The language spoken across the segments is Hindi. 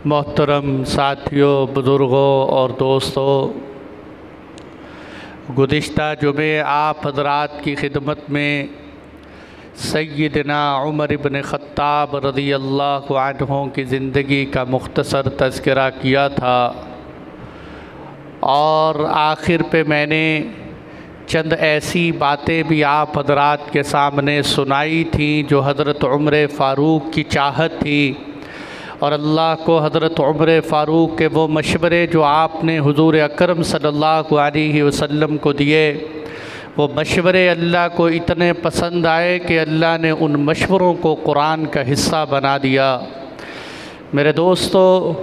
मोहतरम साथियों, बुज़ुर्गों और दोस्तों, गुज़िश्ता जुमे आप हज़रात की खिदमत में सय्यदना उमर इब्न ख़त्ताब रज़ियल्लाहु अन्हु की ज़िंदगी का मुख्तसर तज़किरा किया था और आखिर पे मैंने चंद ऐसी बातें भी आप हज़रात के सामने सुनाई थी जो हज़रत उमर फ़ारूक की चाहत थी और अल्लाह को हज़रत उमर फ़ारूक के वो मशवरे जो आपने हुज़ूर अकरम सल्लल्लाहु अलैहि वसल्लम को दिए, वो मशवरे अल्लाह को इतने पसंद आए कि अल्लाह ने उन मशवरों को कुरान का हिस्सा बना दिया। मेरे दोस्तों,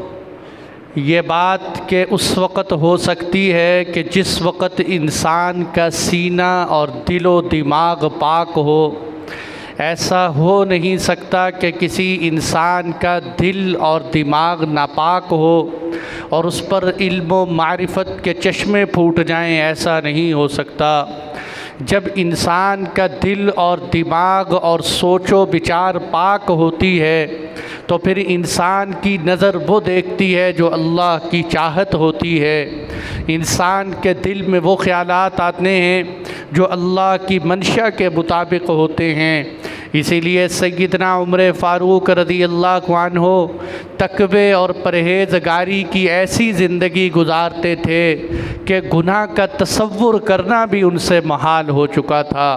ये बात के उस वक़्त हो सकती है कि जिस वक़्त इंसान का सीना और दिलो दिमाग पाक हो। ऐसा हो नहीं सकता कि किसी इंसान का दिल और दिमाग नापाक हो और उस पर इल्म व मारिफत के चश्मे फूट जाएं, ऐसा नहीं हो सकता। जब इंसान का दिल और दिमाग और सोचो विचार पाक होती है तो फिर इंसान की नज़र वो देखती है जो अल्लाह की चाहत होती है। इंसान के दिल में वो ख़यालात आते हैं जो अल्लाह की मंशा के मुताबिक होते हैं। इसीलिए सय्यदना उमर फ़ारूक रज़ियल्लाहु अन्हु तक़वे और परहेज़गारी की ऐसी ज़िंदगी गुजारते थे कि गुनाह का तसव्वुर करना भी उनसे महाल हो चुका था।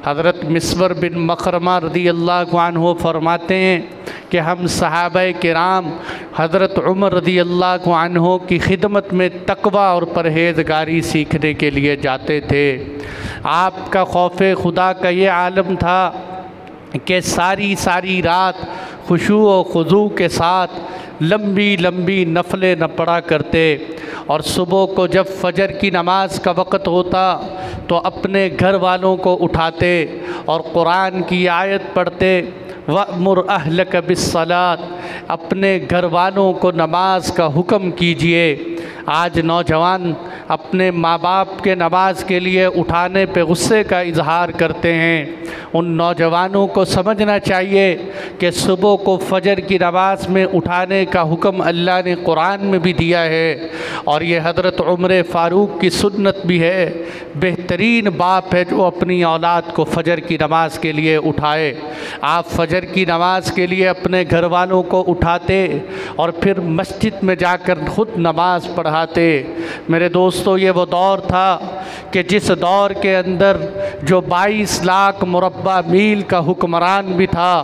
हज़रत मिस्वर बिन मखरमा रज़ियल्लाहु अन्हु फरमाते हैं कि हम सहाबाए किराम हज़रत उमर रज़ियल्लाहु अन्हु की खिदमत में तक़वा और परहेज़गारी सीखने के लिए जाते थे। आपका खौफ़े खुदा का ये आलम था कि सारी रात खुशू और खुजू के साथ लंबी लंबी नफलें न पढ़ा करते और सुबह को जब फजर की नमाज का वक़्त होता तो अपने घर वालों को उठाते और कुरान की आयत पढ़ते, वअमुर अहलक बिस्सलात, अपने घर वालों को नमाज का हुक्म कीजिए। आज नौजवान अपने माँ बाप के नमाज के लिए उठाने पे गुस्से का इजहार करते हैं। उन नौजवानों को समझना चाहिए कि सुबह को फजर की नमाज में उठाने का हुक्म अल्लाह ने कुरान में भी दिया है और ये हज़रत उमर फ़ारूक की सुन्नत भी है। बेहतरीन बाप है जो अपनी औलाद को फजर की नमाज के लिए उठाए। आप फजर की नमाज के लिए अपने घर वालों को उठाते और फिर मस्जिद में जाकर ख़ुद नमाज पढ़ाते। मेरे दोस्तों, ये वो दौर था कि जिस दौर के अंदर जो 22 लाख मुरब्बा मील का हुक्मरान भी था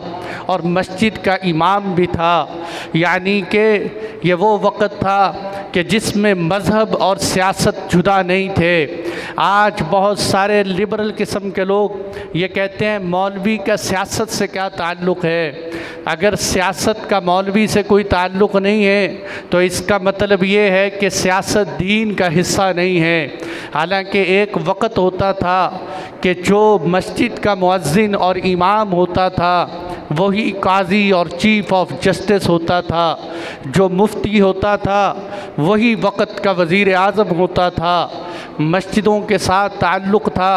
और मस्जिद का इमाम भी था, यानी कि ये वो वक़्त था कि जिसमें मज़हब और सियासत जुदा नहीं थे। आज बहुत सारे लिबरल किस्म के लोग ये कहते हैं मौलवी का सियासत से क्या ताल्लुक़ है। अगर सियासत का मौलवी से कोई ताल्लुक़ नहीं है तो इसका मतलब ये है कि सियासत दीन का हिस्सा नहीं है। हालांकि एक वक़्त होता था कि जो मस्जिद का मुअज्जिन और इमाम होता था वही काजी और चीफ़ ऑफ जस्टिस होता था, जो मुफ्ती होता था वही वक़्त का वज़ीर आज़म होता था। मस्जिदों के साथ ताल्लुक़ था।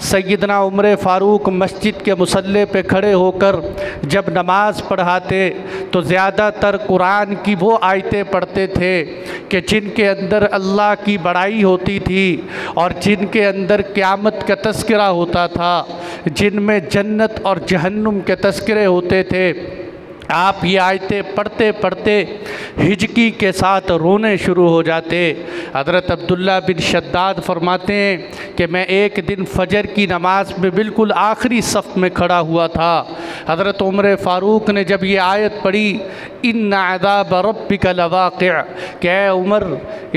सय्यदना उमर फ़ारूक मस्जिद के मुसल्ले पे खड़े होकर जब नमाज़ पढ़ाते तो ज़्यादातर कुरान की वो आयतें पढ़ते थे कि जिनके अंदर अल्लाह की बड़ाई होती थी और जिनके अंदर क़यामत का तज़किरा होता था, जिनमें जन्नत और जहन्नुम के तज़किरे होते थे। आप ये आयतें पढ़ते पढ़ते हिजकी के साथ रोने शुरू हो जाते। हज़रत अब्दुल्ला बिन शद्दाद फरमाते हैं कि मैं एक दिन फ़जर की नमाज में बिल्कुल आखिरी सफ़ में खड़ा हुआ था। हज़रत उमर फ़ारूक ने जब ये आयत पढ़ी, इन्ना अज़ाब रब्बिका लवाक़िअ, कि उमर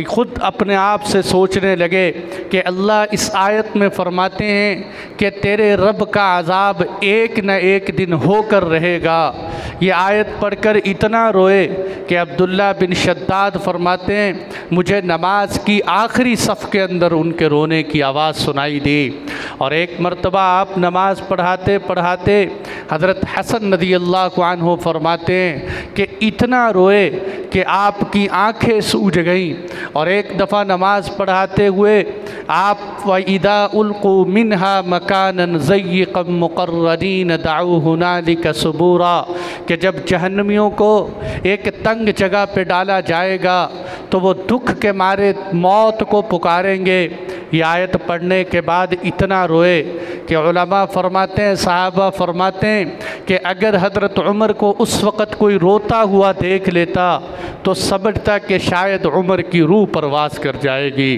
ख़ुद अपने आप से सोचने लगे कि अल्लाह इस आयत में फ़रमाते हैं कि तेरे रब का अज़ाब एक न एक दिन होकर रहेगा। ये आयत पढ़कर इतना रोए कि अब्दुल्ला बिन शद्दाद फरमाते हैं मुझे नमाज की आखिरी सफ़ के अंदर उनके रोने की आवाज़ सुनाई दी। और एक मरतबा आप नमाज पढ़ाते पढ़ाते हज़रत हसन रज़ियल्लाहु अन्हु फरमाते हैं कि इतना रोए कि आपकी आँखें सूज गईं। और एक दफ़ा नमाज़ पढ़ाते हुए आप वइदा उल्क़ू मिन्हा मकानन ज़य्यक़न मुक़र्ररीन दअू हुनालिका सुबूरा, कि जब जहन्नमियों को एक तंग जगह पे डाला जाएगा तो वो दुख के मारे मौत को पुकारेंगे। ये आयत पढ़ने के बाद इतना रोए कि उलमा फरमाते हैं, साहबा फरमाते हैं कि अगर हज़रत उमर को उस वक़्त कोई रोता हुआ देख लेता तो समझता कि शायद उमर की रूह परवास कर जाएगी।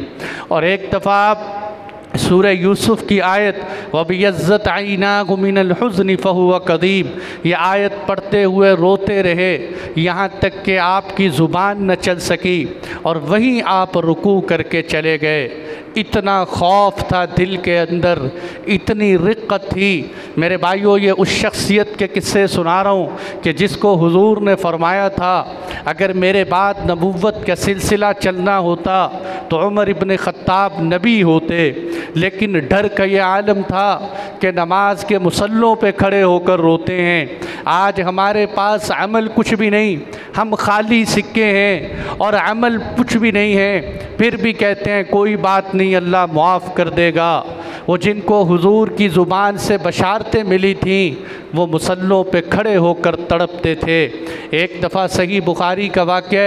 और एक दफ़ा आप सूरह यूसुफ़ की आयत वबियज़्ज़त आइनाहु मिनल हुज़्नि फ़हुव कज़ीम, ये आयत पढ़ते हुए रोते रहे यहाँ तक कि आपकी ज़ुबान न चल सकी और वहीं आप रुकू करके चले गए। इतना खौफ था दिल के अंदर, इतनी रिक़्क़त थी। मेरे भाइयों, ये उस शख्सियत के किस्से सुना रहा हूँ कि जिसको हुजूर ने फरमाया था अगर मेरे बाद नबुव्वत का सिलसिला चलना होता तो उमर इब्न ख़त्ताब नबी होते। लेकिन डर का ये आलम था कि नमाज के मुसल्लों पे खड़े होकर रोते हैं। आज हमारे पास अमल कुछ भी नहीं, हम खाली सिक्के हैं और अमल कुछ भी नहीं है, फिर भी कहते हैं कोई बात नहीं, अल्लाह मुआफ़ कर देगा। वो जिनको हुजूर की ज़ुबान से बशारतें मिली थीं वो मुसल्लों पे खड़े होकर तड़पते थे। एक दफ़ा सही बुखारी का वाक़या,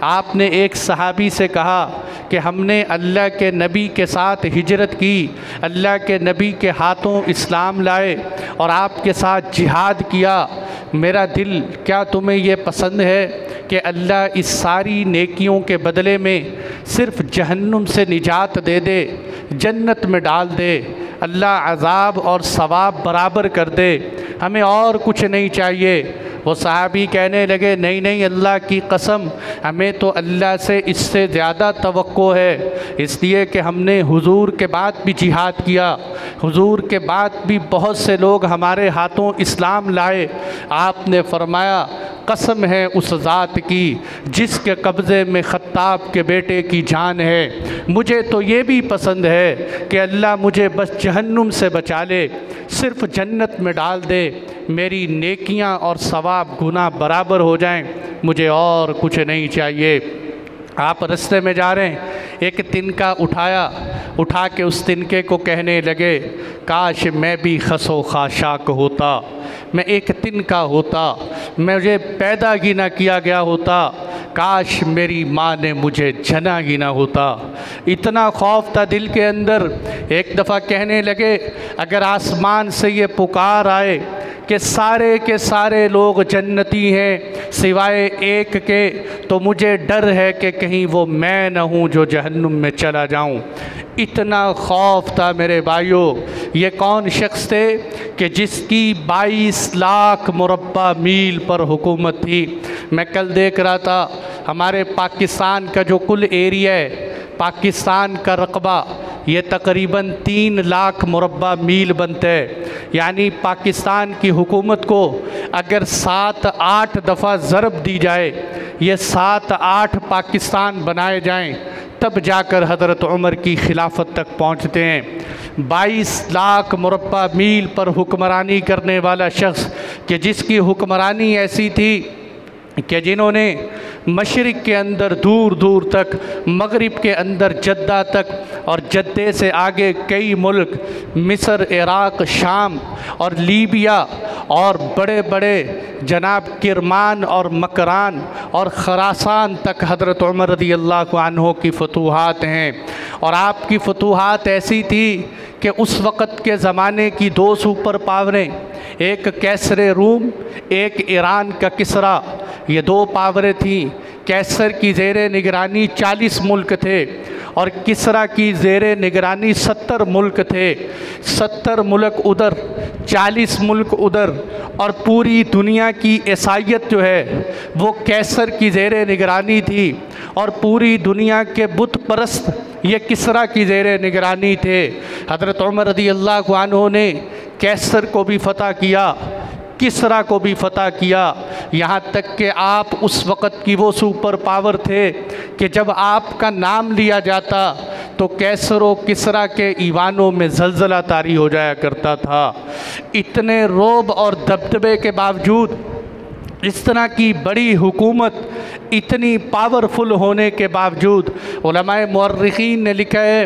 आपने एक सहाबी से कहा कि हमने अल्लाह के नबी के साथ हिजरत की, अल्लाह के नबी के हाथों इस्लाम लाए और आपके साथ जिहाद किया। मेरा दिल, क्या तुम्हें ये पसंद है कि अल्लाह इस सारी नेकियों के बदले में सिर्फ़ जहन्नुम से निजात दे दे, जन्नत में डाल दे, अल्लाह अज़ाब और सवाब बराबर कर दे, हमें और कुछ नहीं चाहिए। वो सहाबी कहने लगे नहीं नहीं, अल्लाह की कसम, हमें तो अल्लाह से इससे ज़्यादा तवक्को है, इसलिए कि हमने हुजूर के बाद भी जिहाद किया, हुजूर के बाद भी बहुत से लोग हमारे हाथों इस्लाम लाए। आपने फरमाया कसम है उस ज़ात की जिसके कब्ज़े में ख़त्ताब के बेटे की जान है, मुझे तो ये भी पसंद है कि अल्लाह मुझे बस जहन्नुम से बचा ले, सिर्फ़ जन्नत में डाल दे, मेरी नेकियां और सवाब गुनाह बराबर हो जाएं, मुझे और कुछ नहीं चाहिए। आप रास्ते में जा रहे हैं, एक तिनका उठा के उस तिनके को कहने लगे काश मैं भी खसो खाशाक होता, मैं एक तिनका होता, मुझे पैदा ही ना किया गया होता, काश मेरी माँ ने मुझे जना ही ना होता। इतना खौफ था दिल के अंदर। एक दफ़ा कहने लगे अगर आसमान से ये पुकार आए कि सारे के सारे लोग जन्नती हैं सिवाय एक के, तो मुझे डर है कि कहीं वो मैं न हूँ जो जहन्नुम में चला जाऊँ। इतना खौफ था मेरे भाइयों। ये कौन शख्स थे कि जिसकी 22 लाख मुरब्बा मील पर हुकूमत थी। मैं कल देख रहा था हमारे पाकिस्तान का जो कुल एरिया है, पाकिस्तान का रकबा ये तकरीबन 3 लाख मुरब्बा मील बनते हैं। यानी पाकिस्तान की हुकूमत को अगर 7-8 दफ़ा ज़रब दी जाए, ये 7-8 पाकिस्तान बनाए जाएं, तब जाकर हज़रत उमर की खिलाफत तक पहुँचते हैं। 22 लाख मुरब्बा मील पर हुक्मरानी करने वाला शख्स कि जिसकी हुक्मरानी ऐसी थी कि जिन्होंने मशरिक़ के अंदर दूर दूर तक, मगरिब के अंदर जद्दा तक और जद्दे से आगे कई मुल्क मिस्र, इराक़, शाम और लीबिया और बड़े बड़े जनाब किरमान और मकरान और ख़ुरासान तक हज़रत उमर रज़ियल्लाहु अन्हु की फतूहात हैं। और आपकी फतूहात ऐसी थी कि उस वक़्त के ज़माने की 2 सुपर पावरें, एक कैसर रूम, एक ईरान का किसरा, ये 2 पावरें थीं। कैसर की ज़ेरे निगरानी 40 मुल्क थे और किसरा की ज़ेरे निगरानी 70 मुल्क थे। 70 मुल्क उधर, 40 मुल्क उधर, और पूरी दुनिया की ईसाईयत जो है वो कैसर की ज़ेरे निगरानी थी और पूरी दुनिया के बुत परस्त ये किसरा की ज़ेरे निगरानी थे। हज़रत उमर रज़ियल्लाहु अन्हु ने कैसर को भी फ़तह किया, किसरा को भी फ़तह किया, यहाँ तक कि आप उस वक़्त की वो सुपर पावर थे कि जब आपका नाम लिया जाता तो कैसर व किसरा के ईवानों में ज़लज़ला तारी हो जाया करता था। इतने रोब और दबदबे के बावजूद इस तरह की बड़ी हुकूमत इतनी पावरफुल होने के बावजूद उलमाए मुअर्रिखीन ने लिखा है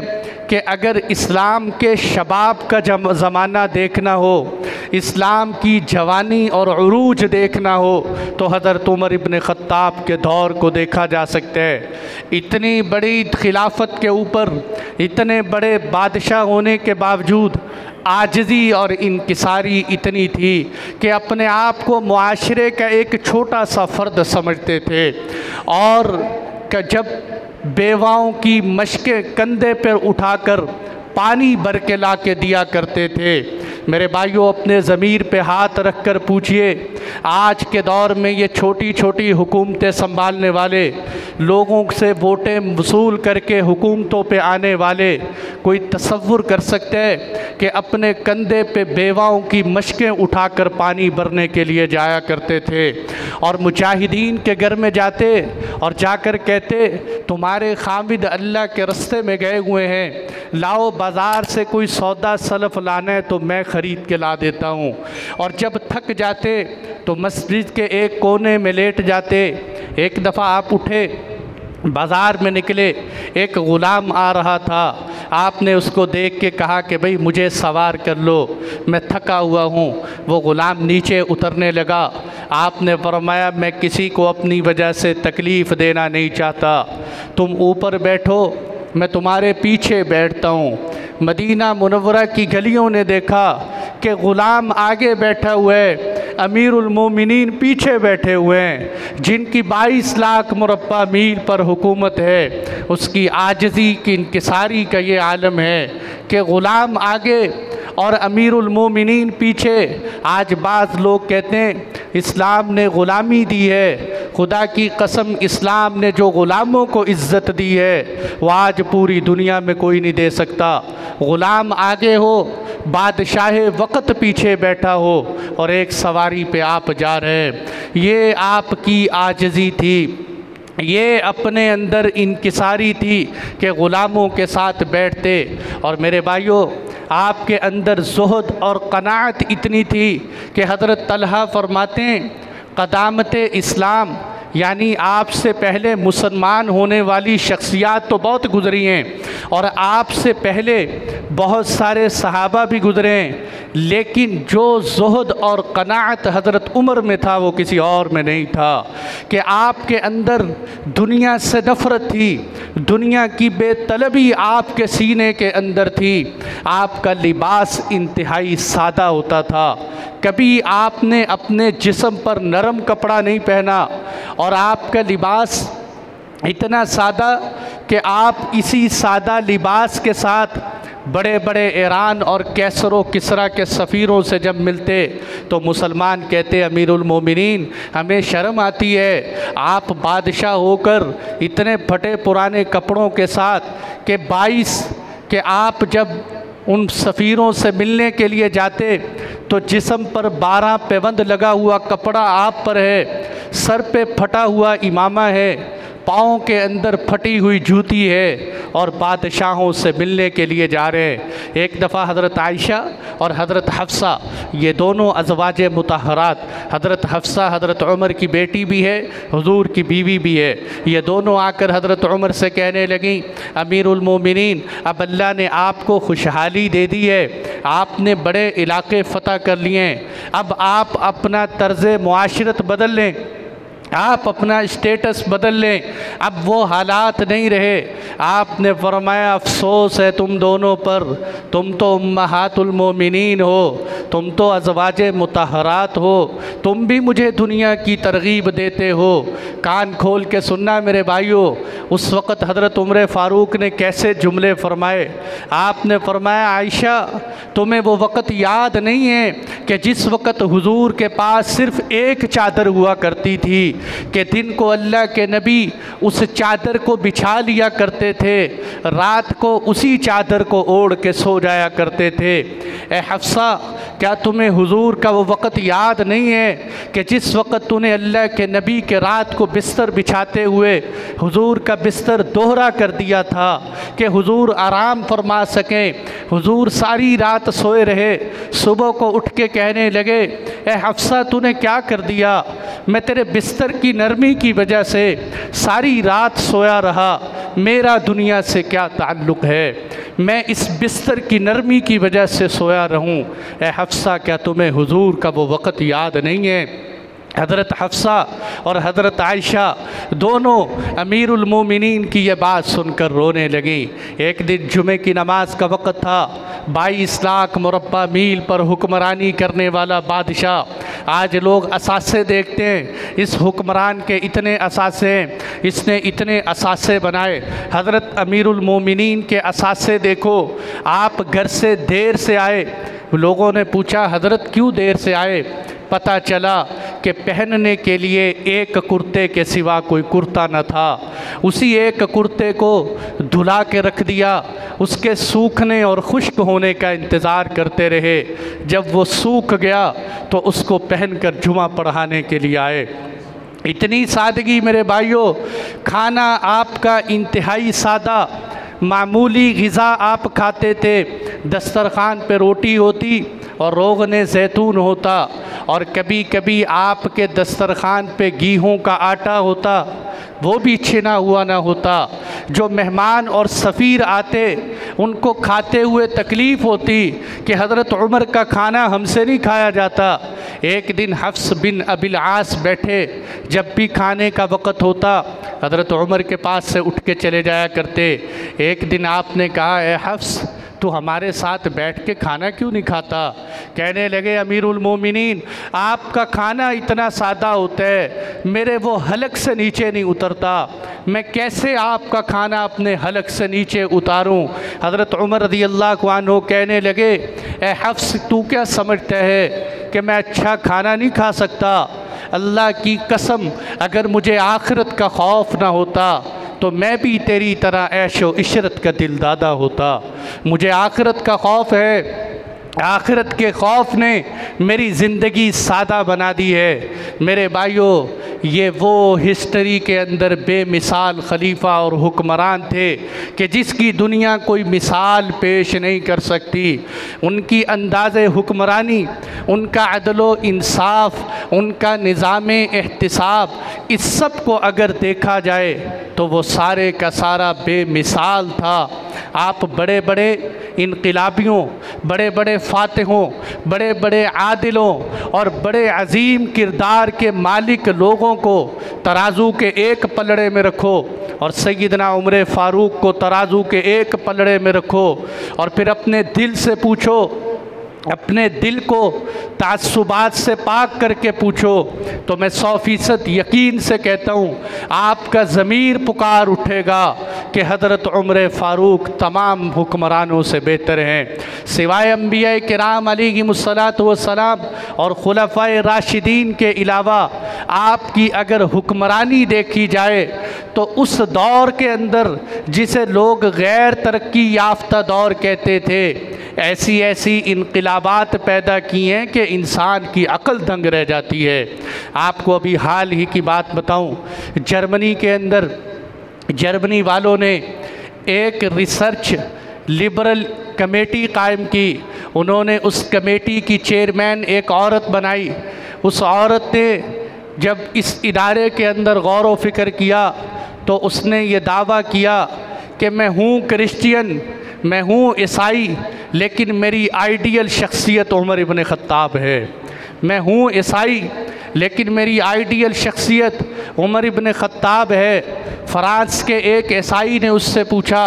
कि अगर इस्लाम के शबाब का ज़माना देखना हो, इस्लाम की जवानी और उरूज देखना हो, तो हज़रत उमर इब्न ख़त्ताब के दौर को देखा जा सकता है। इतनी बड़ी खिलाफत के ऊपर इतने बड़े बादशाह होने के बावजूद आजिज़ी और इनकिसारी इतनी थी कि अपने आप को मुआशरे का एक छोटा सा फ़र्द समझते थे और जब बेवाओं की मशकें कंधे पर उठाकर पानी भर के ला के दिया करते थे। मेरे भाइयों, अपने ज़मीर पे हाथ रख कर पूछिए, आज के दौर में ये छोटी छोटी हुकूमतें संभालने वाले, लोगों से वोटें वसूल करके हुकूमतों पे आने वाले, कोई तसव्वुर कर सकते हैं कि अपने कंधे पे बेवाओं की मशकें उठाकर पानी भरने के लिए जाया करते थे और मुजाहिदीन के घर में जाते और जाकर कहते, तुम्हारे खामिद अल्लाह के रास्ते में गए हुए हैं, लाओ बाज़ार से कोई सौदा सलफ लाना है तो मैं ख़रीद के ला देता हूँ। और जब थक जाते तो मस्जिद के एक कोने में लेट जाते। एक दफ़ा आप उठे, बाज़ार में निकले, एक ग़ुलाम आ रहा था, आपने उसको देख के कहा कि भाई मुझे सवार कर लो, मैं थका हुआ हूँ। वो ग़ुलाम नीचे उतरने लगा। आपने फरमाया, मैं किसी को अपनी वजह से तकलीफ़ देना नहीं चाहता, तुम ऊपर बैठो, मैं तुम्हारे पीछे बैठता हूँ। मदीना मुनव्वरा की गलियों ने देखा कि ग़ुलाम आगे बैठा हुआ है, अमीरुल मोमिनीन पीछे बैठे हुए हैं, जिनकी 22 लाख मुरब्बा मील पर हुकूमत है। उसकी आजिज़ी की इनकिसारी का ये आलम है कि ग़ुलाम आगे और अमीरुल मोमिनीन पीछे। आज बाज़ लोग कहते हैं इस्लाम ने ग़ुलामी दी है। खुदा की कसम, इस्लाम ने जो ग़ुलामों को इज़्ज़त दी है वो आज पूरी दुनिया में कोई नहीं दे सकता। ग़ुलाम आगे हो, बादशाह वक़्त पीछे बैठा हो और एक सवारी पे आप जा रहे हैं। ये आपकी आजिज़ी थी, ये अपने अंदर इनकिसारी थी कि ग़ुलामों के साथ बैठते। और मेरे भाइयों, आपके अंदर ज़ुहद और क़नाअत इतनी थी कि हज़रत तलहा फरमाते हैं, क़दामत इस्लाम यानी आपसे पहले मुसलमान होने वाली शख्सियात तो बहुत गुज़री हैं और आपसे पहले बहुत सारे सहाबा भी गुज़रे हैं, लेकिन जो ज़ुहद और क़नाअत हज़रत उमर में था वो किसी और में नहीं था। कि आपके अंदर दुनिया से नफ़रत थी, दुनिया की बेतलबी आपके सीने के अंदर थी। आपका लिबास इंतहाई सादा होता था, कभी आपने अपने जिस्म पर नरम कपड़ा नहीं पहना और आपका लिबास इतना सादा कि आप इसी सादा लिबास के साथ बड़े बड़े ईरान और कैसर व किसरा के सफ़ीरों से जब मिलते तो मुसलमान कहते, अमीरुल मोमिनीन हमें शर्म आती है, आप बादशाह होकर इतने फटे पुराने कपड़ों के साथ कि 22 कि आप जब उन सफ़ीरों से मिलने के लिए जाते तो जिस्म पर 12 पैबंद लगा हुआ कपड़ा आप पर है, सर पे फटा हुआ इमामा है, पाँव के अंदर फटी हुई जूती है और बादशाहों से मिलने के लिए जा रहे हैं। एक दफ़ा हज़रत आयशा और हज़रत हफ्सा, ये दोनों अज़वाज मुतहरात, हज़रत हफ्सा हज़रत उमर की बेटी भी है, हुजूर की बीवी भी है, ये दोनों आकर हज़रत उमर से कहने लगी, अमीरुल मोमिनीन अब अल्लाह ने आपको खुशहाली दे दी है, आपने बड़े इलाके फ़तह कर लिए हैं, अब आप अपना तर्ज़ मुआशरत बदल लें, आप अपना स्टेटस बदल लें, अब वो हालात नहीं रहे। आपने फरमाया, अफसोस है तुम दोनों पर, तुम तो उम्महातुल मोमिनीन हो, तुम तो अज़वाज मुतहरात हो, तुम भी मुझे दुनिया की तरगीब देते हो। कान खोल के सुनना मेरे भाइयों, उस वक़्त हज़रत उमर फ़ारूक ने कैसे जुमले फरमाए। आपने फरमाया, आयशा तुम्हें वो वक़्त याद नहीं है कि जिस वक़्त हुजूर के पास सिर्फ़ एक चादर हुआ करती थी कि दिन को अल्लाह के नबी उस चादर को बिछा लिया करते थे, रात को उसी चादर को ओढ़ के सो जाया करते थे। ए हफ्सा, क्या तुम्हें हुजूर का वो वक़्त याद नहीं है कि जिस वक़्त तूने अल्लाह के नबी के रात को बिस्तर बिछाते हुए हुजूर का बिस्तर दोहरा कर दिया था कि हुजूर आराम फरमा सकें। हुजूर सारी रात सोए रहे, सुबह को उठ के कहने लगे, ए हफ्सा तूने क्या कर दिया, मैं तेरे बिस्तर की नरमी की वजह से सारी रात सोया रहा, मेरा दुनिया से क्या ताल्लुक़ है, मैं इस बिस्तर की नरमी की वजह से सोया रहूं। ए हफ्सा, क्या तुम्हें हुजूर का वो वक़्त याद नहीं है? हज़रत हफ्सा और हज़रत आयशा दोनों अमीरुल मोमिनीन की ये बात सुनकर रोने लगी। एक दिन जुमे की नमाज का वक़्त था। 22 लाख मुरब्बा मील पर हुक्मरानी करने वाला बादशाह। आज लोग असासे देखते हैं, इस हुक्मरान के इतने असासे हैं, इसने इतने असासे बनाए। हज़रत अमीरुल मोमिनीन के असासे देखो। आप घर से देर से आए। लोगों ने पूछा, हज़रत क्यों देर से आए? पता चला कि पहनने के लिए एक कुर्ते के सिवा कोई कुर्ता न था। उसी एक कुर्ते को धुला के रख दिया, उसके सूखने और खुश्क होने का इंतज़ार करते रहे। जब वो सूख गया तो उसको पहनकर जुमा पढ़ाने के लिए आए। इतनी सादगी मेरे भाइयों, खाना आपका इंतहाई सादा, मामूली ग़िज़ा आप खाते थे। दस्तरखान पे रोटी होती और रोग़न ज़ैतून होता, और कभी कभी आपके दस्तरखान पे गेहूं का आटा होता, वो भी छिना हुआ ना होता। जो मेहमान और सफ़ीर आते उनको खाते हुए तकलीफ़ होती कि हज़रत उमर का खाना हमसे नहीं खाया जाता। एक दिन हफ्स बिन अबिल आस बैठे, जब भी खाने का वक़्त होता हज़रत उमर के पास से उठ के चले जाया करते। एक दिन आपने कहा, ए हफ्स, तो हमारे साथ बैठ के खाना क्यों नहीं खाता? कहने लगे, अमीरुल मोमिनीन, आपका खाना इतना सादा होता है, मेरे वो हलक से नीचे नहीं उतरता, मैं कैसे आपका खाना अपने हलक से नीचे उतारूं? हज़रत उमर रज़ियल्लाहु अन्हु कहने लगे, ए हफ्स, तू क्या समझता है कि मैं अच्छा खाना नहीं खा सकता? अल्लाह की कसम, अगर मुझे आखिरत का खौफ ना होता तो मैं भी तेरी तरह ऐशो इशरत का दिलदादा होता। मुझे आखिरत का खौफ है। आखिरत के खौफ ने मेरी ज़िंदगी सादा बना दी है। मेरे भाइयों, ये वो हिस्ट्री के अंदर बेमिसाल खलीफा और हुक्मरान थे कि जिसकी दुनिया कोई मिसाल पेश नहीं कर सकती। उनकी अंदाज़े हुक्मरानी, उनका अदलो इंसाफ, उनका निज़ाम एहतिसाब, इस सब को अगर देखा जाए तो वो सारे का सारा बेमिसाल था। आप बड़े बड़े इनकलाबियों, बड़े बड़े फ़ातिहों, बड़े बड़े आदिलों और बड़े अजीम किरदार के मालिक लोगों को तराजू के एक पलड़े में रखो और सैयदना उमर फ़ारूक को तराजू के एक पलड़े में रखो, और फिर अपने दिल से पूछो, अपने दिल को तासुबात से पाक करके पूछो, तो मैं 100% यकीन से कहता हूँ आपका ज़मीर पुकार उठेगा कि हज़रत उमर फ़ारूक तमाम हुक्मरानों से बेहतर हैं। सिवाय अम्बिया किराम अलैहिमुस्सलातु वस्सलाम और खुलफ़ाए राशिदीन के अलावा आपकी अगर हुक्मरानी देखी जाए तो उस दौर के अंदर जिसे लोग गैर तरक्की याफ्ता दौर कहते थे, ऐसी ऐसी इनकलाबात पैदा की हैं कि इंसान की अक्ल दंग रह जाती है। आपको अभी हाल ही की बात बताऊं, जर्मनी के अंदर जर्मनी वालों ने एक रिसर्च लिबरल कमेटी कायम की। उन्होंने उस कमेटी की चेयरमैन एक औरत बनाई। उस औरत ने जब इस इदारे के अंदर गौर व फिक्र किया तो उसने ये दावा किया कि मैं हूँ क्रिश्चियन, मैं हूँ ईसाई, लेकिन मेरी आइडियल शख्सियत उमर इब्न ख़त्ताब है। मैं हूँ ईसाई लेकिन मेरी आइडियल शख्सियत उमर इब्न ख़त्ताब है। फ़्रांस के एक ईसाई ने उससे पूछा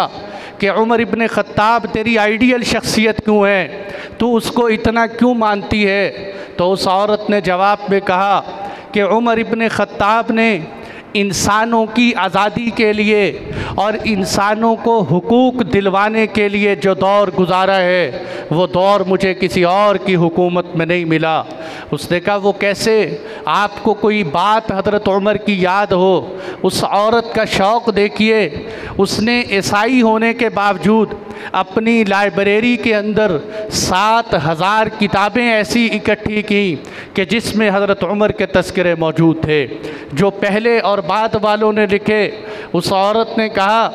कि उमर इब्न ख़त्ताब तेरी आइडियल शख्सियत क्यों है, तू उसको इतना क्यों मानती है? तो उस औरत ने जवाब में कहा कि उमर इब्न ख़त्ताब ने इंसानों की आज़ादी के लिए और इंसानों को हुकूक दिलवाने के लिए जो दौर गुजारा है वो दौर मुझे किसी और की हुकूमत में नहीं मिला। उसने कहा वो कैसे? आपको कोई बात हज़रत उमर की याद हो? उस औरत का शौक़ देखिए, उसने ईसाई होने के बावजूद अपनी लाइब्रेरी के अंदर 7000 किताबें ऐसी इकट्ठी की कि जिसमें हज़रत उमर के तज़किरे मौजूद थे, जो पहले और बाद वालों ने लिखे। उस औरत ने कहा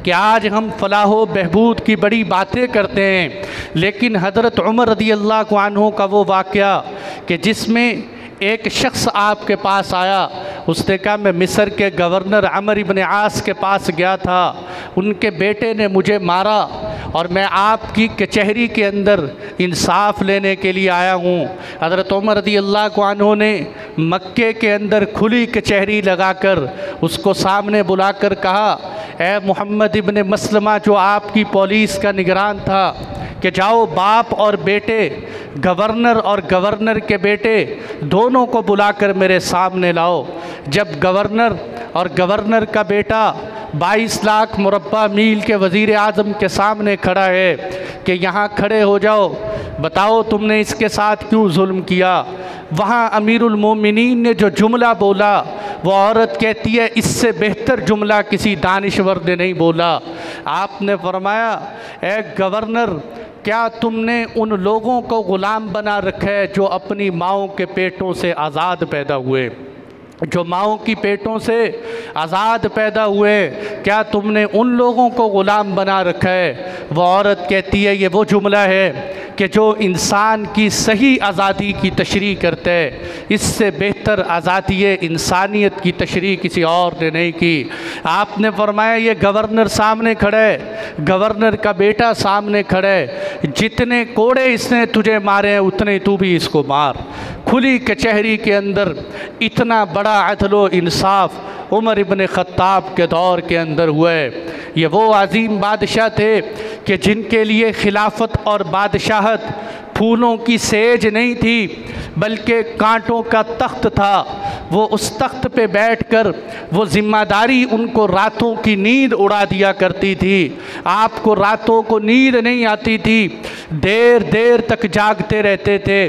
कि आज हम फलाहो बहबूद की बड़ी बातें करते हैं, लेकिन हज़रत उमर रज़ियल्लाहु अन्हु का वो वाक़या कि जिसमें एक शख्स आपके पास आया, उसने कहा मैं मिस्र के गवर्नर अमर इब्न आस के पास गया था, उनके बेटे ने मुझे मारा और मैं आपकी कचहरी के अंदर इंसाफ लेने के लिए आया हूँ। हज़रत उमर रज़ियल्लाहु अन्हु ने मक्के के अंदर खुली कचहरी लगाकर उसको सामने बुलाकर कहा, ए मोहम्मद इब्न मसलमा जो आपकी पुलिस का निगरान था, कि जाओ बाप और बेटे, गवर्नर और गवर्नर के बेटे दोनों को बुलाकर मेरे सामने लाओ। जब गवर्नर और गवर्नर का बेटा 22 लाख मुरब्बा मील के वज़ीर आज़म के सामने खड़ा है कि यहाँ खड़े हो जाओ, बताओ तुमने इसके साथ क्यों जुल्म किया। वहाँ अमीरुल मोमिनीन ने जो जुमला बोला, वो औरत कहती है इससे बेहतर जुमला किसी दानिश्वर ने नहीं बोला। आपने फरमाया, ए गवर्नर, क्या तुमने उन लोगों को ग़ुलाम बना रखा है जो अपनी माओं के पेटों से आज़ाद पैदा हुए, जो माओं की पेटों से आज़ाद पैदा हुए, क्या तुमने उन लोगों को ग़ुलाम बना रखा है। वो औरत कहती है ये वो जुमला है कि जो इंसान की सही आज़ादी की तशरीह करते हैं, इससे बेहतर आज़ादी इंसानियत की तशरीह किसी और ने नहीं की। आपने फरमाया ये गवर्नर सामने खड़ा है, गवर्नर का बेटा सामने खड़ा है, जितने कोड़े इसने तुझे मारे हैं उतने तू भी इसको मार। खुली कचहरी के अंदर इतना बड़ा अदल इंसाफ उमर इब्न ख़त्ताब के दौर के अंदर हुए। ये वो अजीम बादशाह थे कि जिनके लिए खिलाफत और बादशाहत फूलों की सेज नहीं थी बल्कि कांटों का तख्त था। वो उस तख्त पे बैठकर वो ज़िम्मेदारी उनको रातों की नींद उड़ा दिया करती थी। आपको रातों को नींद नहीं आती थी, देर देर तक जागते रहते थे।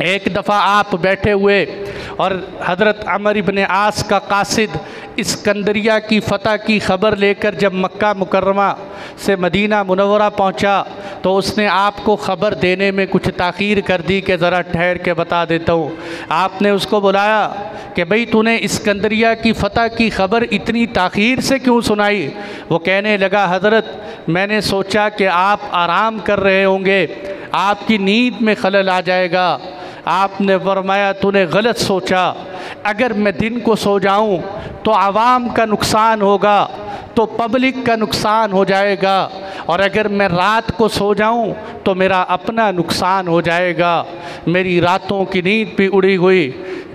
एक दफ़ा आप बैठे हुए और हज़रत अमर इब्न आस का कासिद इस्कंदरिया की फ़तह की ख़बर लेकर जब मक्का मुकर्रमा से मदीना मुनव्वरा पहुंचा तो उसने आपको ख़बर देने में कुछ ताख़ीर कर दी कि ज़रा ठहर के बता देता हूँ। आपने उसको बुलाया कि भाई तूने इस्कंदरिया की फ़तह की ख़बर इतनी ताख़ीर से क्यों सुनाई। वो कहने लगा, हज़रत मैंने सोचा कि आप आराम कर रहे होंगे, आपकी नींद में खलल आ जाएगा। आपने फरमाया तूने गलत सोचा, अगर मैं दिन को सो जाऊं तो आवाम का नुकसान होगा, तो पब्लिक का नुकसान हो जाएगा, और अगर मैं रात को सो जाऊं तो मेरा अपना नुकसान हो जाएगा। मेरी रातों की नींद भी उड़ी हुई,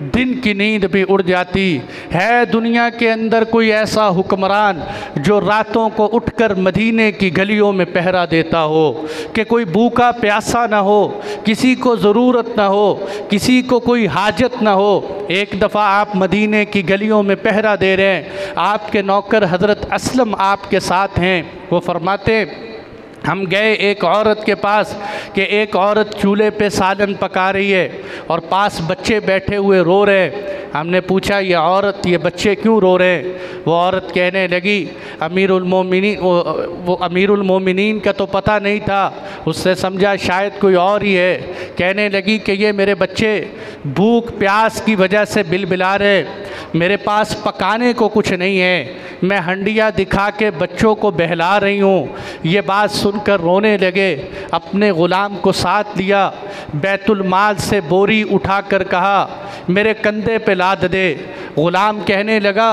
दिन की नींद भी उड़ जाती है। दुनिया के अंदर कोई ऐसा हुक्मरान जो रातों को उठकर मदीने की गलियों में पहरा देता हो कि कोई भूखा प्यासा ना हो, किसी को ज़रूरत ना हो, किसी को कोई हाजत ना हो। एक दफ़ा आप मदीने की गलियों में पहरा दे रहे हैं, आपके नौकर हज़रत असलम आपके साथ हैं। वो फरमाते हम गए एक औरत के पास कि एक औरत चूल्हे पे सालन पका रही है और पास बच्चे बैठे हुए रो रहे हैं। हमने पूछा ये औरत, ये बच्चे क्यों रो रहे हैं। वो औरत कहने लगी अमीरुल मोमिनीन, वो अमीरुल मोमिनीन का तो पता नहीं था, उससे समझा शायद कोई और ही है। कहने लगी कि ये मेरे बच्चे भूख प्यास की वजह से बिलबिला रहे, मेरे पास पकाने को कुछ नहीं है, मैं हंडिया दिखा के बच्चों को बहला रही हूँ। ये बात सुनकर रोने लगे। अपने ग़ुलाम को साथ लिया, बैतुल माल से बोरी उठाकर कहा मेरे कंधे पे लाद दे। ग़ुलाम कहने लगा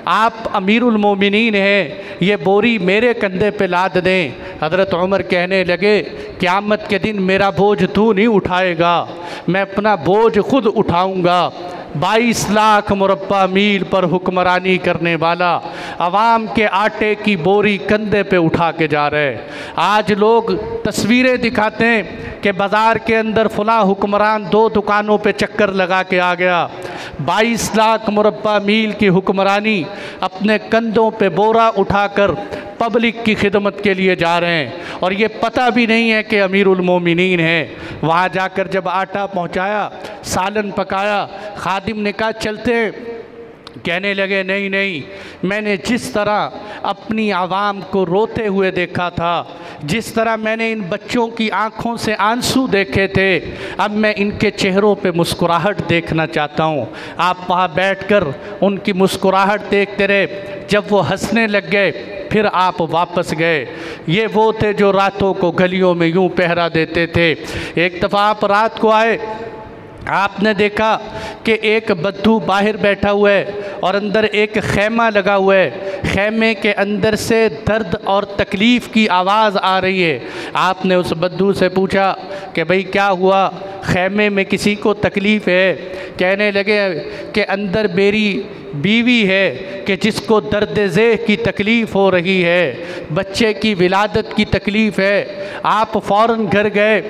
आप अमीरुल मोमिनीन हैं, ये बोरी मेरे कंधे पे लाद दें। हज़रत उमर कहने लगे क़यामत के दिन मेरा बोझ तू नहीं उठाएगा, मैं अपना बोझ खुद उठाऊँगा। 22 लाख मुरब्बा मील पर हुक्मरानी करने वाला अवाम के आटे की बोरी कंधे पे उठा के जा रहे। आज लोग तस्वीरें दिखाते हैं कि बाज़ार के अंदर फ़लाँ हुक्मरान 2 दुकानों पे चक्कर लगा के आ गया। 22 लाख मुरब्बा मील की हुक्मरानी अपने कंधों पे बोरा उठाकर पब्लिक की खिदमत के लिए जा रहे हैं और ये पता भी नहीं है कि अमीरुल मोमिनीन है। वहाँ जाकर जब आटा पहुँचाया, सालन पकाया, खादिम ने कहा चलते हैं। कहने लगे नहीं नहीं, मैंने जिस तरह अपनी आवाम को रोते हुए देखा था, जिस तरह मैंने इन बच्चों की आंखों से आंसू देखे थे, अब मैं इनके चेहरों पे मुस्कुराहट देखना चाहता हूँ। आप वहाँ बैठकर उनकी मुस्कुराहट देखते रहे। जब वो हंसने लग गए फिर आप वापस गए। ये वो थे जो रातों को गलियों में यूं पहरा देते थे। एक दफ़ा आप रात को आए, आपने देखा कि एक बद्दू बाहर बैठा हुआ है और अंदर एक खैमा लगा हुआ है, खैमे के अंदर से दर्द और तकलीफ़ की आवाज़ आ रही है। आपने उस बद्दू से पूछा कि भाई क्या हुआ, खैमे में किसी को तकलीफ़ है? कहने लगे कि अंदर मेरी बीवी है कि जिसको दर्द ज़ेह की तकलीफ़ हो रही है, बच्चे की विलादत की तकलीफ़ है। आप फ़ौरन घर गए,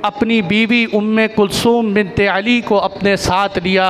अपनी बीवी उम्मे कुलसूम बिनते अली को अपने साथ लिया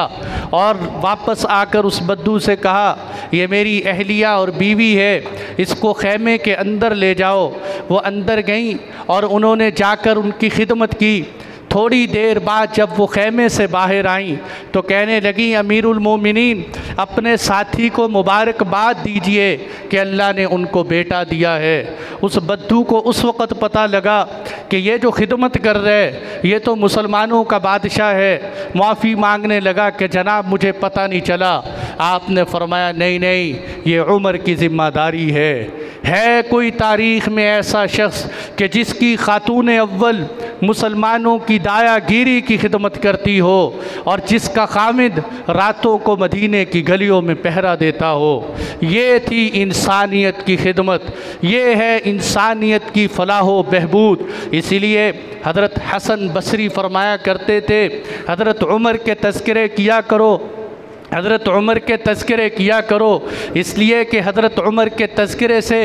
और वापस आकर उस बद्दू से कहा, ये मेरी अहलिया और बीवी है, इसको खैमे के अंदर ले जाओ। वो अंदर गईं और उन्होंने जाकर उनकी खिदमत की। थोड़ी देर बाद जब वो खैमे से बाहर आईं तो कहने लगी, अमीरुल मोमिनीन, अपने साथी को मुबारकबाद दीजिए कि अल्लाह ने उनको बेटा दिया है। उस बद्दू को उस वक़्त पता लगा कि ये जो खिदमत कर रहे ये तो मुसलमानों का बादशाह है। माफ़ी मांगने लगा कि जनाब मुझे पता नहीं चला। आपने फरमाया, नहीं नहीं, ये उमर की ज़िम्मेदारी है कोई तारीख़ में ऐसा शख्स कि जिसकी खातून अव्वल मुसलमानों की दायागिरी की खिदमत करती हो और जिसका खामिद रातों को मदीने की गलियों में पहरा देता हो? ये थी इंसानियत की खिदमत, ये है इंसानियत की फलाह व बहबूद। इसीलिए हज़रत हसन बसरी फरमाया करते थे, हज़रत उमर के तज़किरे किया करो, हज़रत उमर के तज़किरे किया करो, इसलिए कि हज़रत उमर के तज़किरे से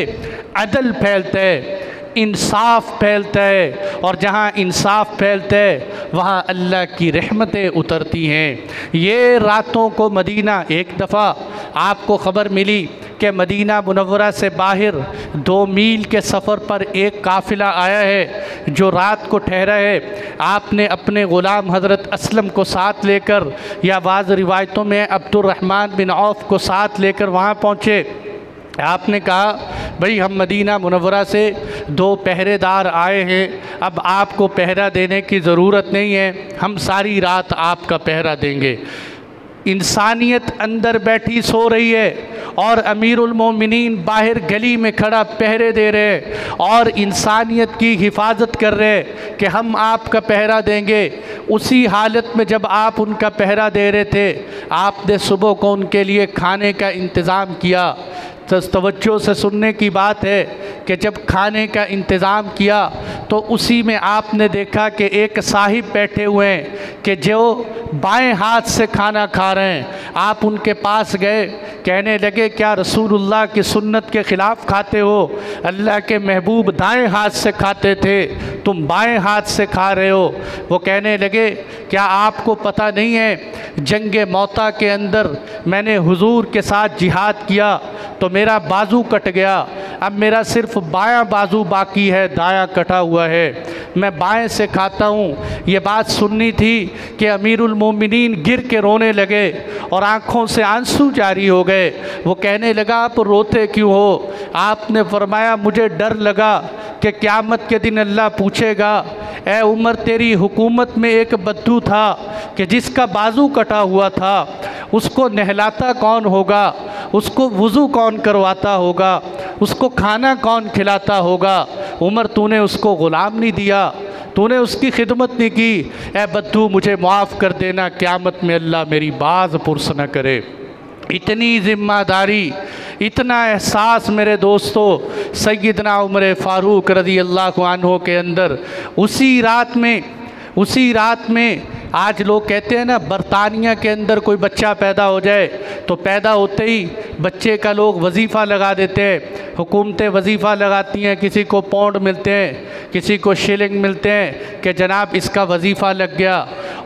अदल फैलता है, इंसाफ फैलता है, और जहाँ इंसाफ फैलता है वहाँ अल्लाह की रहमतें उतरती हैं। ये रातों को मदीना, एक दफ़ा आपको ख़बर मिली कि मदीना मुनव्वरा से बाहर 2 मील के सफ़र पर एक काफ़िला आया है जो रात को ठहरा है। आपने अपने ग़ुलाम हज़रत असलम को साथ लेकर, या बाज़ रिवायतों में अब्दुर्रहमान बिन औफ़ को साथ लेकर वहाँ पहुँचे। आपने कहा, भाई हम मदीना मुनव्वरा से 2 पहरेदार आए हैं, अब आपको पहरा देने की ज़रूरत नहीं है, हम सारी रात आपका पहरा देंगे। इंसानियत अंदर बैठी सो रही है और अमीरुल मोमिनीन बाहर गली में खड़ा पहरे दे रहे और इंसानियत की हिफाजत कर रहे कि हम आपका पहरा देंगे। उसी हालत में जब आप उनका पहरा दे रहे थे, आपने सुबह को उनके लिए खाने का इंतज़ाम किया। तो तवज्जो से सुनने की बात है कि जब खाने का इंतज़ाम किया तो उसी में आपने देखा कि एक साहिब बैठे हुए हैं कि जो बाएं हाथ से खाना खा रहे हैं। आप उनके पास गए, कहने लगे, क्या रसूलुल्लाह की सुन्नत के ख़िलाफ़ खाते हो? अल्लाह के महबूब दाएं हाथ से खाते थे, तुम बाएं हाथ से खा रहे हो। वो कहने लगे, क्या आपको पता नहीं है जंग मौता के अंदर मैंने हुजूर के साथ जिहाद किया तो मेरा बाजू कट गया, अब मेरा सिर्फ बायां बाजू बाकी है, दायां कटा हुआ है, मैं बाएं से खाता हूँ। ये बात सुननी थी कि अमीरुल मोमिनीन गिर के रोने लगे और आँखों से आंसू जारी हो गए। वो कहने लगा, आप रोते क्यों हो? आपने फरमाया, मुझे डर लगा कि क़यामत के दिन अल्लाह पूछेगा, ए उमर, तेरी हुकूमत में एक बद्दू था कि जिसका बाजू कटा हुआ था, उसको नहलाता कौन होगा, उसको वज़ू कौन करवाता होगा, उसको खाना कौन खिलाता होगा? उमर, तूने उसको ग़ुलाम नहीं दिया, तूने उसकी खिदमत नहीं की। ए बद्दू, मुझे माफ़ कर देना, क़यामत में अल्लाह मेरी बाज़ पुरस न करे। इतनी ज़िम्मेदारी, इतना एहसास मेरे दोस्तों सैयदना उमर फ़ारूक रज़ी अल्लाह अन्हु के अंदर उसी रात में आज लोग कहते हैं ना, बरतानिया के अंदर कोई बच्चा पैदा हो जाए तो पैदा होते ही बच्चे का लोग वजीफ़ा लगा देते हैं, हुकूमतें वजीफ़ा लगाती हैं, किसी को पौंड मिलते हैं, किसी को शिलिंग मिलते हैं कि जनाब इसका वजीफ़ा लग गया,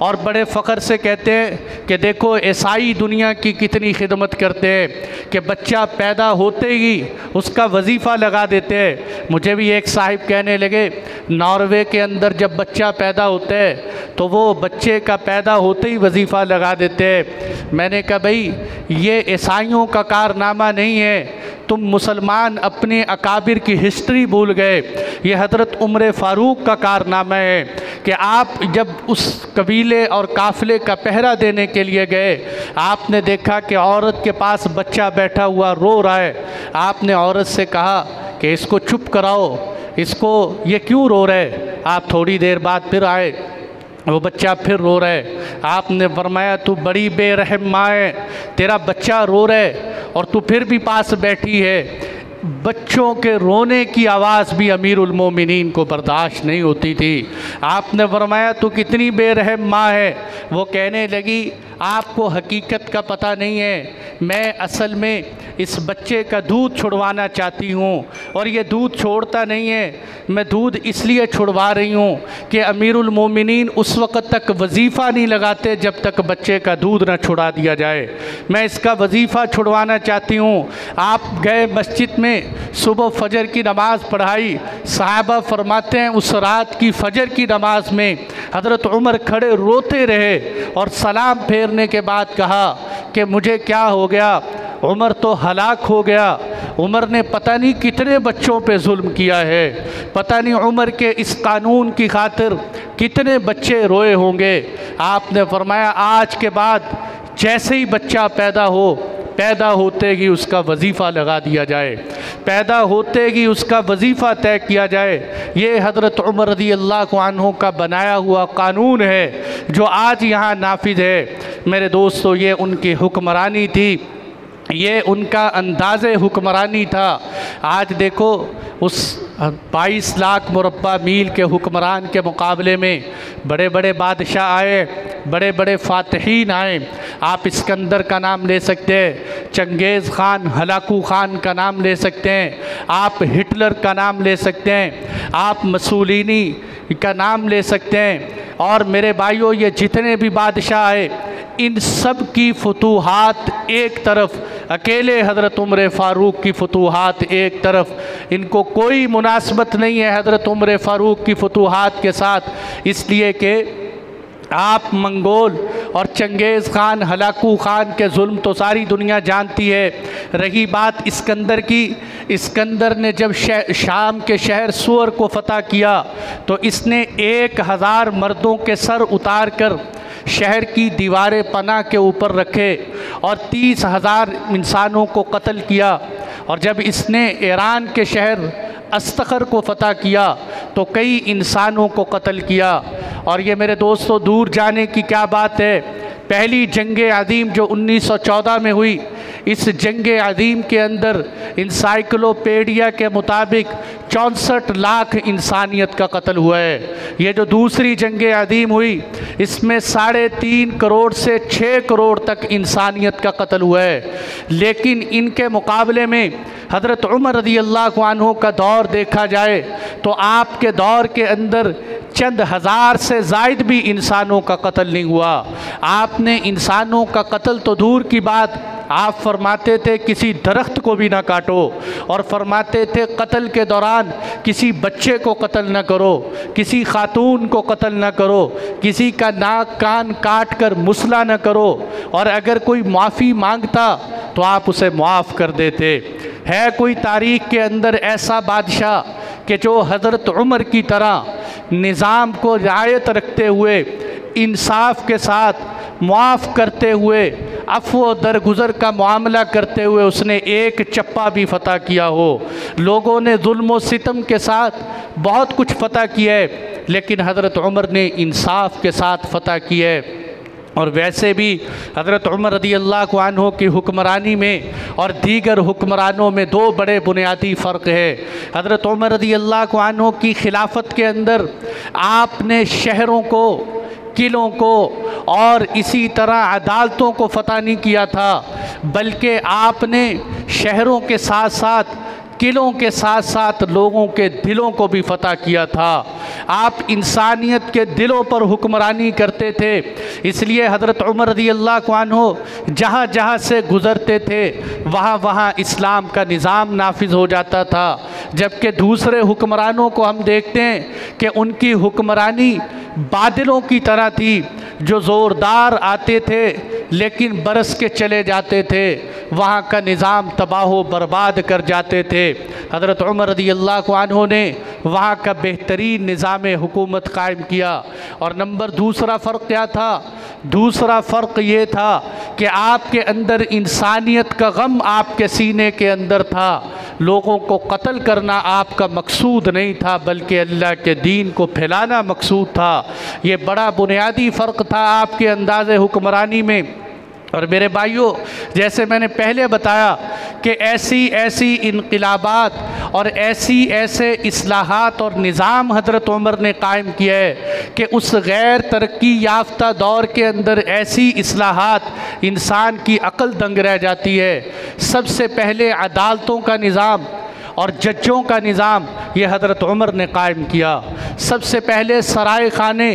और बड़े फ़ख्र से कहते हैं कि देखो ईसाई दुनिया की कितनी खिदमत करते हैं कि बच्चा पैदा होते ही उसका वजीफ़ा लगा देते हैं। मुझे भी एक साहिब कहने लगे, नॉर्वे के अंदर जब बच्चा पैदा होता है तो वो बच्चे का पैदा होते ही वजीफ़ा लगा देते हैं। मैंने कहा, भाई ये ईसाइयों का कारनामा नहीं है, तुम मुसलमान अपने अकाबिर की हिस्ट्री भूल गए। ये हज़रत उमर फ़ारूक का कारनामा है कि आप जब उस कबीले और काफ़िले का पहरा देने के लिए गए, आपने देखा कि औरत के पास बच्चा बैठा हुआ रो रहा है। आपने औरत से कहा कि इसको चुप कराओ, इसको, ये क्यों रो रहे? आप थोड़ी देर बाद फिर आए, वो बच्चा फिर रो रहा है। आपने फरमाया तू बड़ी बेरहम माँ है, तेरा बच्चा रो रहा है और तू फिर भी पास बैठी है। बच्चों के रोने की आवाज़ भी अमीरुल मोमिनीन को बर्दाश्त नहीं होती थी। आपने फरमाया तू कितनी बेरहम माँ है। वो कहने लगी आपको हकीकत का पता नहीं है, मैं असल में इस बच्चे का दूध छुड़वाना चाहती हूँ और ये दूध छोड़ता नहीं है। मैं दूध इसलिए छुड़वा रही हूँ कि अमीरुल मोमिनीन उस वक़्त तक वजीफ़ा नहीं लगाते जब तक बच्चे का दूध न छुड़ा दिया जाए। मैं इसका वजीफ़ा छुड़वाना चाहती हूँ। आप गए मस्जिद में, सुबह फजर की नमाज़ पढ़ाई। सहाबा फरमाते हैं उस रात की फजर की नमाज में हज़रत उमर खड़े रोते रहे और सलाम फेरने के बाद कहा कि मुझे क्या हो गया, उमर तो हलाक हो गया। उमर ने पता नहीं कितने बच्चों पे जुल्म किया है, पता नहीं उमर के इस कानून की खातिर कितने बच्चे रोए होंगे। आपने फरमाया आज के बाद जैसे ही बच्चा पैदा होते ही उसका वजीफ़ा लगा दिया जाए, पैदा होते ही उसका वजीफ़ा तय किया जाए। ये हज़रत उमर रज़ी अल्लाह अन्हु का बनाया हुआ कानून है जो आज यहाँ नाफिज है। मेरे दोस्तों, ये उनकी हुक्मरानी थी, ये उनका अंदाज़े हुक्मरानी था। आज देखो उस 22 लाख मुरब्बा मील के हुक्मरान के मुकाबले में बड़े बड़े बादशाह आए, बड़े बड़े फातहीन आए। आप इस्कंदर का नाम ले सकते हैं, चंगेज़ ख़ान, हलाकू ख़ान का नाम ले सकते हैं, आप हिटलर का नाम ले सकते हैं, आप मसूलिनी का नाम ले सकते हैं। और मेरे भाइयों, ये जितने भी बादशाह आए इन सब की फतूहात एक तरफ, अकेले हज़रत उमर फ़ारूक की फतूहात एक तरफ, इनको कोई मुनासबत नहीं है हज़रत उमर फ़ारूक की फतूहात के साथ। इसलिए कि आप मंगोल और चंगेज़ ख़ान, हलाकू ख़ान के जुल्म तो सारी दुनिया जानती है। रही बात इस्कंदर की, इस्कंदर ने जब शाम के शहर सूर को फ़तह किया तो इसने 1000 मर्दों के सर उतार कर शहर की दीवारें पनाह के ऊपर रखे और 30,000 इंसानों को कत्ल किया। और जब इसने ईरान के शहर अस्तखर को फ़तह किया तो कई इंसानों को कत्ल किया। और ये मेरे दोस्तों, दूर जाने की क्या बात है, पहली जंग अज़ीम जो 1914 में हुई, इस जंग अज़ीम के अंदर इंसाइक्लोपीडिया के मुताबिक 64 लाख इंसानियत का कत्ल हुआ है। ये जो दूसरी जंग अज़ीम हुई इसमें 3.5 करोड़ से 6 करोड़ तक इंसानियत का कत्ल हुआ है। लेकिन इनके मुकाबले में हज़रत उमर रज़ी अल्लाह अन्हु का दौर देखा जाए तो आपके दौर के अंदर चंद हज़ार से ज़ायद भी इंसानों का कत्ल नहीं हुआ। आपने इंसानों का कत्ल तो दूर की बात, आप फरमाते थे किसी दरख्त को भी ना काटो, और फरमाते थे कत्ल के दौरान किसी बच्चे को कत्ल न करो, किसी खातून को कत्ल न करो, किसी का नाक कान काट कर मुसला न करो, और अगर कोई माफ़ी मांगता तो आप उसे मुआफ़ कर देते। है कोई तारीख़ के अंदर ऐसा बादशाह कि जो हज़रत उमर की तरह निज़ाम को रियायत रखते हुए, इंसाफ के साथ मुआफ़ करते हुए, अफ़्व दरगुज़र का मामला करते हुए उसने एक चप्पा भी फ़तह किया हो? लोगों ने जुल्म व सितम के साथ बहुत कुछ फ़तह किया है, लेकिन हज़रत उमर ने इंसाफ के साथ फ़तह किया है। और वैसे भी हज़रत उमर रज़ी अल्लाह अन्हु की हुक्मरानी में और दीगर हुक्मरानों में 2 बड़े बुनियादी फ़र्क है। हज़रत उमर रज़ी अल्लाह अन्हु की खिलाफत के अंदर आपने शहरों को, किलों को और इसी तरह अदालतों को फ़तह नहीं किया था, बल्कि आपने शहरों के साथ साथ, किलों के साथ साथ लोगों के दिलों को भी फ़तह किया था। आप इंसानियत के दिलों पर हुक्मरानी करते थे। इसलिए हज़रत उमर रज़ी अल्लाह अन्हु जहाँ जहाँ से गुज़रते थे वहाँ वहाँ इस्लाम का निज़ाम नाफिज हो जाता था। जबकि दूसरे हुक्मरानों को हम देखते हैं कि उनकी हुक्मरानी बादलों की तरह थी, जो ज़ोरदार आते थे लेकिन बरस के चले जाते थे, वहाँ का निज़ाम तबाह बर्बाद कर जाते थे। हज़रत उमर रज़ी अल्लाह अन्हु ने वहाँ का बेहतरीन निज़ाम हुकूमत कायम किया। और नंबर दूसरा फ़र्क क्या था? दूसरा फ़र्क ये था कि आपके अंदर इंसानियत का गम आपके सीने के अंदर था। लोगों को कत्ल करना आपका मकसूद नहीं था, बल्कि अल्लाह के दीन को फैलाना मकसूद था। ये बड़ा बुनियादी फ़र्क था आपके अंदाज़े हुक्मरानी में। और मेरे भाइयों, जैसे मैंने पहले बताया कि ऐसी इनक़िलाबात और ऐसे इस्लाहात और निज़ाम हज़रत उमर ने कायम किया है कि उस गैर तरक्की याफ्ता दौर के अंदर ऐसी इस्लाहात इंसान की अक्ल दंग रह जाती है। सबसे पहले अदालतों का निज़ाम और जजों का निज़ाम ये हज़रत उमर ने कायम किया। सबसे पहले सराय खाने,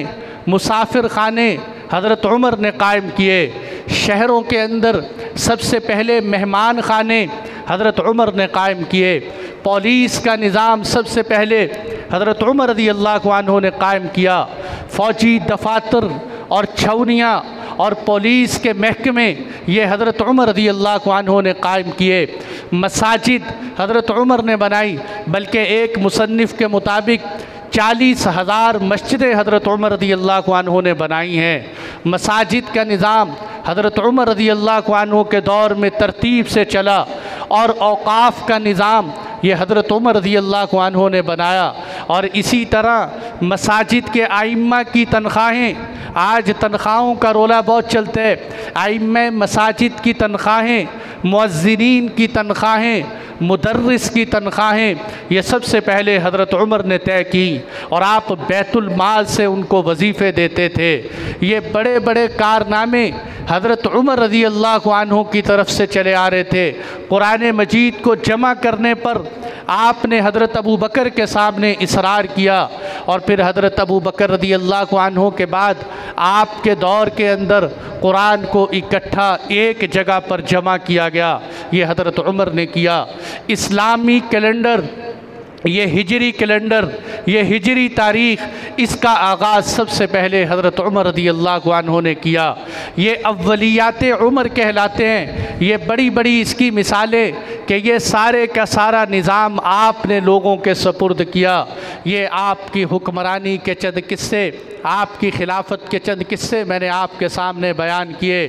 मुसाफिर खाने हज़रत उमर ने कायम किए। शहरों के अंदर सबसे पहले मेहमान खाने हज़रत उमर ने कायम किए। पुलिस का निज़ाम सबसे पहले हज़रत उमर रज़ी अल्लाह अन्हु ने कायम किया। फ़ौजी दफातर और छावनियाँ और पुलिस के महकमे ये हज़रत उमर रज़ी अल्लाह अन्हु ने कायम किए। मसाजिद हज़रत उमर ने बनाई, बल्कि एक मुसन्निफ़ के मुताबिक 40,000 मस्जिदें हज़रत उमर रज़ी अल्लाह अन्हु ने बनाई हैं। मसाजिद का निज़ाम हज़रत उमर रज़ी अल्लाह अन्हु के दौर में तरतीब से चला, और औक़ाफ़ का निज़ाम ये हज़रत उमर रज़ी अल्लाह अन्हु ने बनाया। और इसी तरह मसाजिद के आइम्मा की तनख्वाहें, आज तनख्वाहों का रोला बहुत चलता है, आइम्मा मसाजिद की तनख्वाहें, मुअज़्ज़िनीन की तनख्वाहें, मुदर्रिस की तनख्वाहें ये सबसे पहले हज़रत उमर ने तय की, और आप बैतुल माल से उनको वजीफ़े देते थे। ये बड़े बड़े कारनामे हज़रत उमर रज़ी अल्लाह अन्हु की तरफ से चले आ रहे थे। कुरान मजीद को जमा करने पर आपने हज़रत अबू बकर के सामने इसरार किया, और फिर हज़रत अबू बकर रज़ी अल्लाह अन्हु के बाद आपके दौर के अंदर कुरान को इकट्ठा एक जगह पर जमा किया गया। ये हज़रत उमर ने किया। इस्लामी कैलेंडर, ये हिजरी कैलेंडर, ये हिजरी तारीख़, इसका आगाज़ सबसे पहले हज़रत उमर रज़ी अल्लाह अन्हु ने किया। ये अव्वलियात उमर कहलाते हैं। ये बड़ी बड़ी इसकी मिसालें कि ये सारे का सारा निज़ाम आपने लोगों के सपुर्द किया। ये आपकी हुक्मरानी के चंद किस्से, आपकी खिलाफत के चंद किस्से मैंने आपके सामने बयान किए।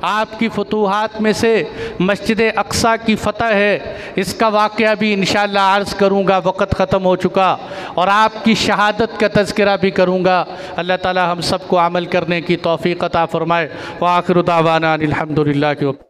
आपकी फतूहात में से मस्जिद अक्सा की फ़तह है, इसका वाक़या भी इंशाअल्लाह अर्ज़ करूँगा, वक़्त ख़त्म हो चुका, और आपकी शहादत का तज़किरा भी करूँगा। अल्लाह ताला हम सबको अमल करने की तौफ़ीक़ अता फ़रमाए। व आखिरु दावाना अनिल हम्दुलिल्लाह।